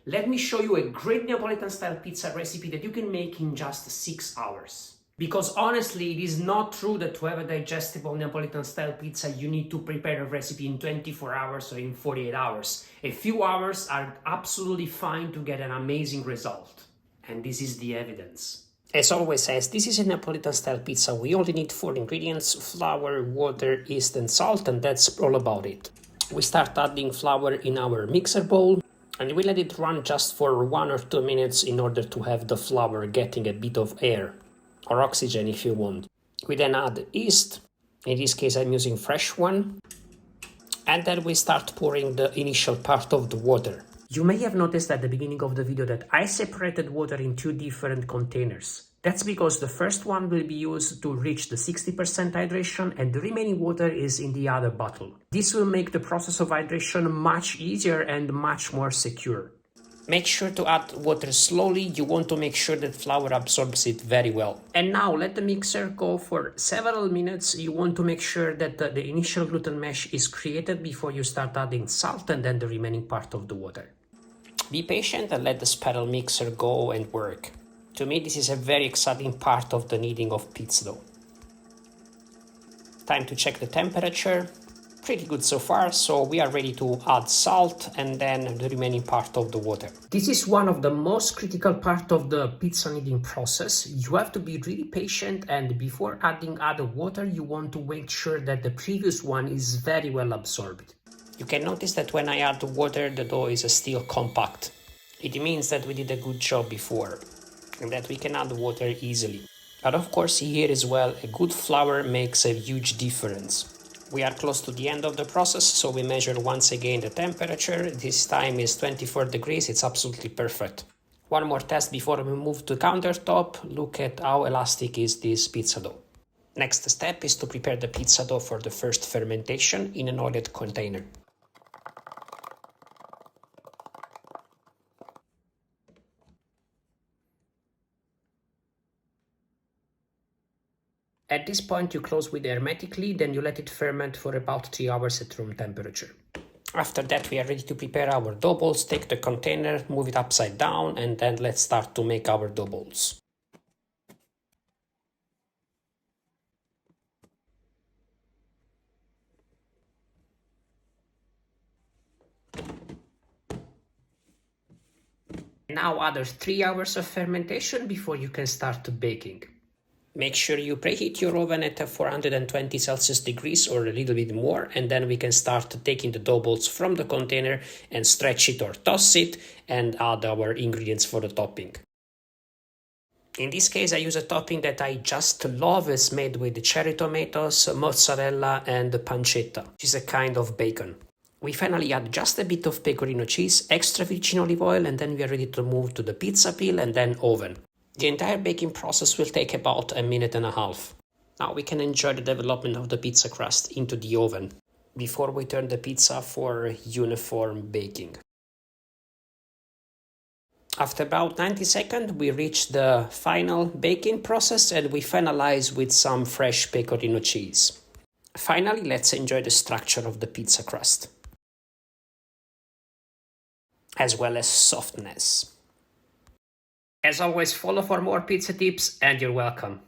Let me show you a great Neapolitan style pizza recipe that you can make in just 6 hours. Because honestly, it is not true that to have a digestible Neapolitan style pizza you need to prepare a recipe in 24 hours or in 48 hours. A few hours are absolutely fine to get an amazing result. And this is the evidence. As always says, this is a Neapolitan style pizza. We only need 4 ingredients: flour, water, yeast and salt, and that's all about it. We start adding flour in our mixer bowl and we let it run just for 1 or 2 minutes in order to have the flour getting a bit of air or oxygen if you want. We then add yeast. In this case I'm using fresh one. And then we start pouring the initial part of the water. You may have noticed at the beginning of the video that I separated water in 2 different containers. That's because the first one will be used to reach the 60% hydration and the remaining water is in the other bottle. This will make the process of hydration much easier and much more secure. Make sure to add water slowly. You want to make sure that flour absorbs it very well. And now let the mixer go for several minutes. You want to make sure that the initial gluten mesh is created before you start adding salt and then the remaining part of the water. Be patient and let the spiral mixer go and work. To me, this is a very exciting part of the kneading of pizza dough. Time to check the temperature. Pretty good so far, so we are ready to add salt and then the remaining part of the water. This is one of the most critical part of the pizza kneading process. You have to be really patient, and before adding other water, you want to make sure that the previous one is very well absorbed. You can notice that when I add the water, the dough is still compact. It means that we did a good job before and that we can add water easily. But of course, here as well, a good flour makes a huge difference. We are close to the end of the process, so we measure once again the temperature. This time is 24 degrees, it's absolutely perfect. One more test before we move to countertop. Look at how elastic is this pizza dough. Next step is to prepare the pizza dough for the first fermentation in an oiled container. At this point you close with the hermetic lid, then you let it ferment for about 3 hours at room temperature. After that we are ready to prepare our dough balls. Take the container, move it upside down, and then let's start to make our dough balls. Now other 3 hours of fermentation before you can start baking. Make sure you preheat your oven at 420 Celsius degrees or a little bit more, and then we can start taking the dough balls from the container and stretch it or toss it and add our ingredients for the topping. In this case I use a topping that I just love. It's made with cherry tomatoes, mozzarella and pancetta, which is a kind of bacon. We finally add just a bit of pecorino cheese, extra virgin olive oil, and then we are ready to move to the pizza peel and then oven. The entire baking process will take about 1.5 minutes. Now we can enjoy the development of the pizza crust into the oven before we turn the pizza for uniform baking. After about 90 seconds, we reach the final baking process and we finalize with some fresh pecorino cheese. Finally, let's enjoy the structure of the pizza crust, as well as softness. As always, follow for more pizza tips and you're welcome.